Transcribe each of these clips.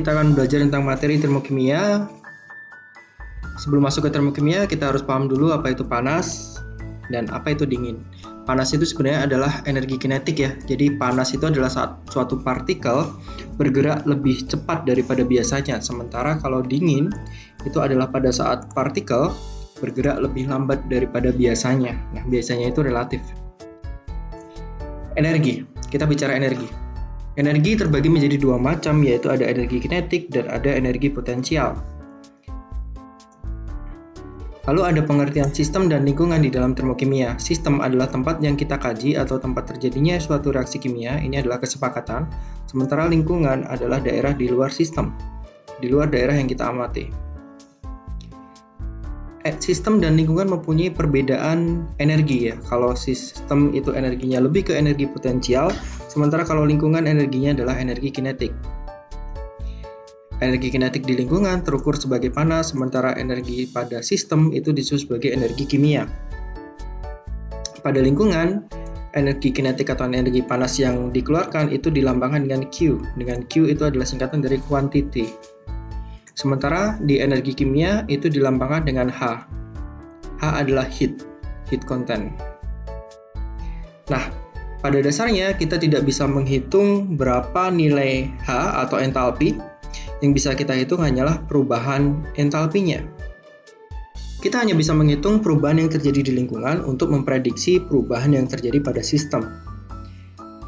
kita akan belajar tentang materi termokimia. Sebelum masuk ke termokimia, kita harus paham dulu apa itu panas dan apa itu dingin. Panas itu sebenarnya adalah energi kinetik ya. Jadi panas itu adalah suatu partikel bergerak lebih cepat daripada biasanya. Sementara kalau dingin itu adalah pada saat partikel bergerak lebih lambat daripada biasanya. Nah, biasanya itu relatif. Energi. Kita bicara energi. Energi terbagi menjadi dua macam, yaitu ada energi kinetik dan ada energi potensial. Lalu ada pengertian sistem dan lingkungan di dalam termokimia. Sistem adalah tempat yang kita kaji atau tempat terjadinya suatu reaksi kimia, ini adalah kesepakatan. Sementara lingkungan adalah daerah di luar sistem, di luar daerah yang kita amati. Sistem dan lingkungan mempunyai perbedaan energi ya. Kalau sistem itu energinya lebih ke energi potensial, sementara kalau lingkungan energinya adalah energi kinetik. Energi kinetik di lingkungan terukur sebagai panas, sementara energi pada sistem itu disebut sebagai energi kimia. Pada lingkungan, energi kinetik atau energi panas yang dikeluarkan itu dilambangkan dengan Q. Dengan Q itu adalah singkatan dari quantity. Sementara di energi kimia itu dilambangkan dengan H. H adalah heat content. Nah, pada dasarnya kita tidak bisa menghitung berapa nilai H atau entalpi. Yang bisa kita hitung hanyalah perubahan entalpinya. Kita hanya bisa menghitung perubahan yang terjadi di lingkungan untuk memprediksi perubahan yang terjadi pada sistem.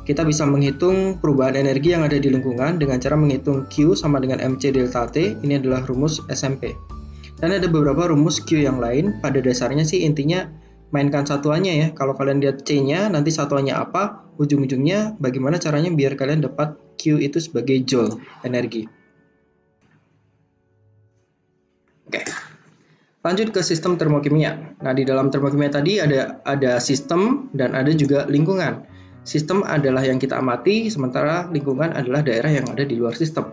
Kita bisa menghitung perubahan energi yang ada di lingkungan dengan cara menghitung Q sama dengan MC delta T. Ini adalah rumus SMP. Dan ada beberapa rumus Q yang lain. Pada dasarnya sih intinya mainkan satuannya ya. Kalau kalian lihat C-nya, nanti satuannya apa, ujung-ujungnya bagaimana caranya biar kalian dapat Q itu sebagai joule energi. Oke, lanjut ke sistem termokimia. Nah, di dalam termokimia tadi ada sistem dan ada juga lingkungan. Sistem adalah yang kita amati, sementara lingkungan adalah daerah yang ada di luar sistem.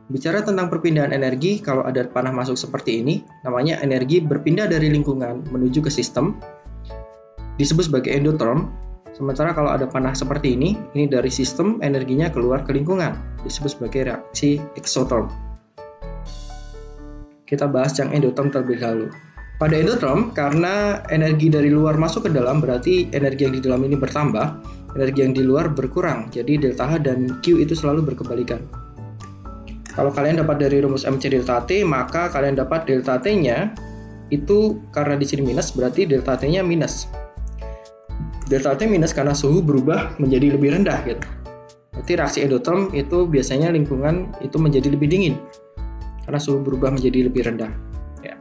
Bicara tentang perpindahan energi, kalau ada panah masuk seperti ini, namanya energi berpindah dari lingkungan menuju ke sistem, disebut sebagai endotherm. Sementara kalau ada panah seperti ini dari sistem, energinya keluar ke lingkungan, disebut sebagai reaksi exotherm. Kita bahas yang endotherm terlebih dahulu. Pada endotherm, karena energi dari luar masuk ke dalam, berarti energi yang di dalam ini bertambah, energi yang di luar berkurang. Jadi delta H dan Q itu selalu berkebalikan. Kalau kalian dapat dari rumus MC delta T, maka kalian dapat delta T-nya itu karena di sini minus, berarti delta T-nya minus. Delta T minus karena suhu berubah menjadi lebih rendah gitu. Berarti reaksi endotherm itu biasanya lingkungan itu menjadi lebih dingin karena suhu berubah menjadi lebih rendah. Ya.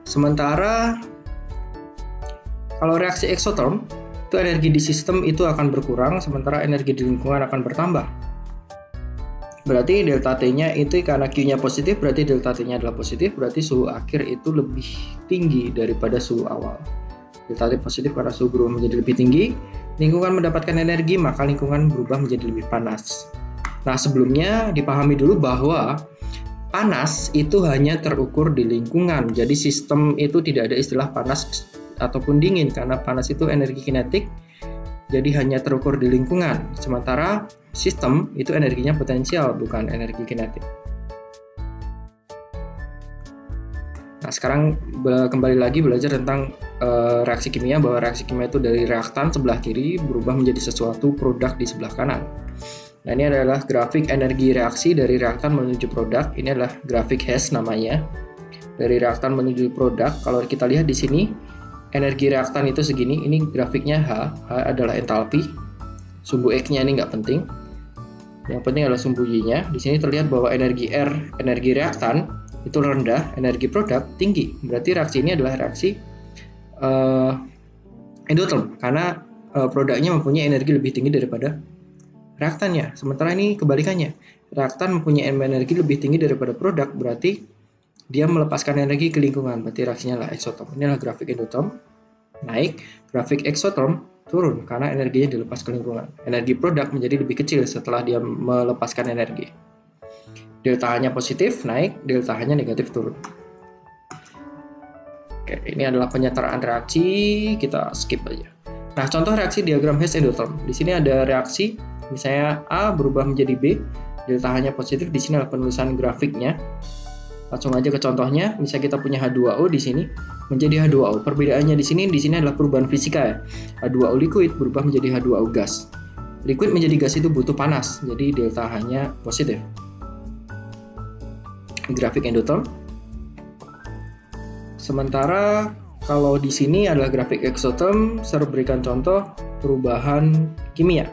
Sementara kalau reaksi exotherm, itu energi di sistem itu akan berkurang, sementara energi di lingkungan akan bertambah. Berarti delta T-nya itu karena Q-nya positif, berarti delta T-nya adalah positif, berarti suhu akhir itu lebih tinggi daripada suhu awal. Delta T positif karena suhu berubah menjadi lebih tinggi, lingkungan mendapatkan energi, maka lingkungan berubah menjadi lebih panas. Nah, sebelumnya dipahami dulu bahwa panas itu hanya terukur di lingkungan. Jadi sistem itu tidak ada istilah panas ataupun dingin karena panas itu energi kinetik. Jadi hanya terukur di lingkungan. Sementara sistem itu energinya potensial bukan energi kinetik. Nah, sekarang kembali lagi belajar tentang reaksi kimia, bahwa reaksi kimia itu dari reaktan sebelah kiri berubah menjadi sesuatu produk di sebelah kanan. Nah, ini adalah grafik energi reaksi dari reaktan menuju produk. Ini adalah grafik Hess namanya. Dari reaktan menuju produk, kalau kita lihat di sini, energi reaktan itu segini. Ini grafiknya H. H adalah entalpi. Sumbu X-nya ini nggak penting. Yang penting adalah sumbu Y-nya. Di sini terlihat bahwa energi R, energi reaktan, itu rendah, energi produk tinggi. Berarti reaksi ini adalah reaksi endotherm, karena produknya mempunyai energi lebih tinggi daripada reaktannya. Sementara ini kebalikannya. Reaktan mempunyai energi lebih tinggi daripada produk, berarti dia melepaskan energi ke lingkungan. Berarti reaksinya adalah exotherm. Ini adalah grafik endotherm. Naik, grafik exotherm turun karena energinya dilepas ke lingkungan. Energi produk menjadi lebih kecil setelah dia melepaskan energi. Delta H-nya positif, naik, delta H-nya negatif, turun. Oke, ini adalah penyetaraan reaksi, kita skip aja. Nah, contoh reaksi diagram Hess endotherm. Di sini ada reaksi, misalnya A berubah menjadi B, delta H-nya positif. Di sini adalah penulisan grafiknya. Langsung aja ke contohnya. Misal kita punya H2O di sini menjadi H2O. Perbedaannya di sini adalah perubahan fisika ya. H2O liquid berubah menjadi H2O gas. Liquid menjadi gas itu butuh panas, jadi delta H-nya positif. Grafik endotherm. Sementara kalau di sini adalah grafik exotherm, saya berikan contoh perubahan kimia.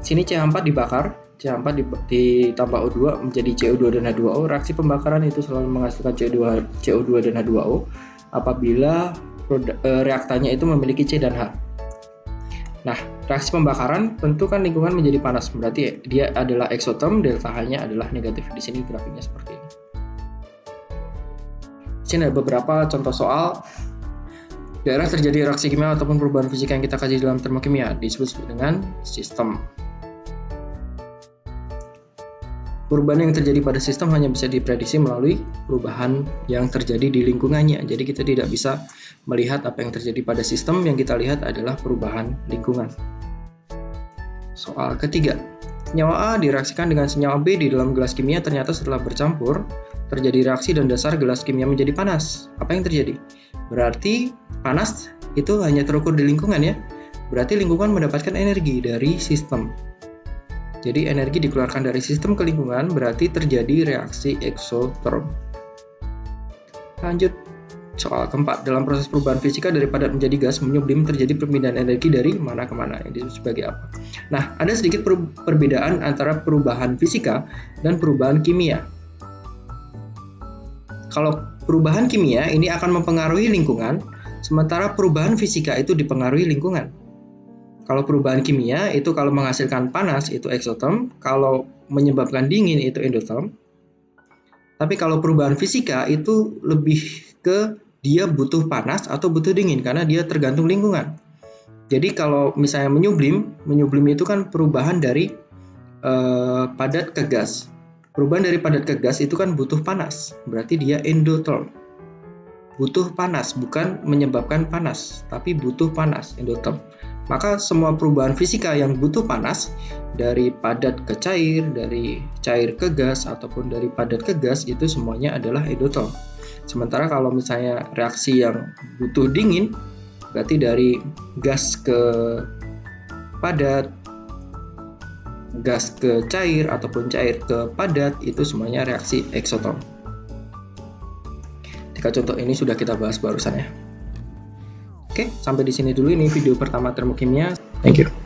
Sini CH4 dibakar, CH4 ditambah O2 menjadi CO2 dan H2O. Reaksi pembakaran itu selalu menghasilkan CO2 dan H2O apabila reaktannya itu memiliki C dan H. Nah, reaksi pembakaran tentu kan lingkungan menjadi panas, berarti dia adalah exotherm, delta H-nya adalah negatif. Di sini grafiknya seperti ini. Di sini ada beberapa contoh soal daerah terjadi reaksi kimia ataupun perubahan fisika yang kita kaji dalam termokimia, disebut dengan sistem. Perubahan yang terjadi pada sistem hanya bisa diprediksi melalui perubahan yang terjadi di lingkungannya. Jadi kita tidak bisa melihat apa yang terjadi pada sistem, yang kita lihat adalah perubahan lingkungan. Soal ketiga, senyawa A direaksikan dengan senyawa B di dalam gelas kimia, ternyata setelah bercampur terjadi reaksi dan dasar gelas kimia menjadi panas. Apa yang terjadi? Berarti panas itu hanya terukur di lingkungan ya. Berarti lingkungan mendapatkan energi dari sistem. Jadi energi dikeluarkan dari sistem ke lingkungan, berarti terjadi reaksi exotherm. Lanjut, soal keempat. Dalam proses perubahan fisika dari padat menjadi gas menyublim terjadi perpindahan energi dari mana ke mana. Ini disebut sebagai apa? Nah, ada sedikit perbedaan antara perubahan fisika dan perubahan kimia. Kalau perubahan kimia ini akan mempengaruhi lingkungan, sementara perubahan fisika itu dipengaruhi lingkungan. Kalau perubahan kimia itu kalau menghasilkan panas itu exotherm, kalau menyebabkan dingin itu endotherm. Tapi kalau perubahan fisika itu lebih ke dia butuh panas atau butuh dingin karena dia tergantung lingkungan. Jadi kalau misalnya menyublim itu kan perubahan dari padat ke gas. Perubahan dari padat ke gas itu kan butuh panas, berarti dia endotherm. Butuh panas, bukan menyebabkan panas, tapi butuh panas, endotherm. Maka semua perubahan fisika yang butuh panas, dari padat ke cair, dari cair ke gas, ataupun dari padat ke gas, itu semuanya adalah endotherm. Sementara kalau misalnya reaksi yang butuh dingin, berarti dari gas ke padat, gas ke cair, ataupun cair ke padat, itu semuanya reaksi exotherm. 3 contoh ini sudah kita bahas barusan ya. Oke, sampai di sini dulu ini video pertama termokimia. Thank you.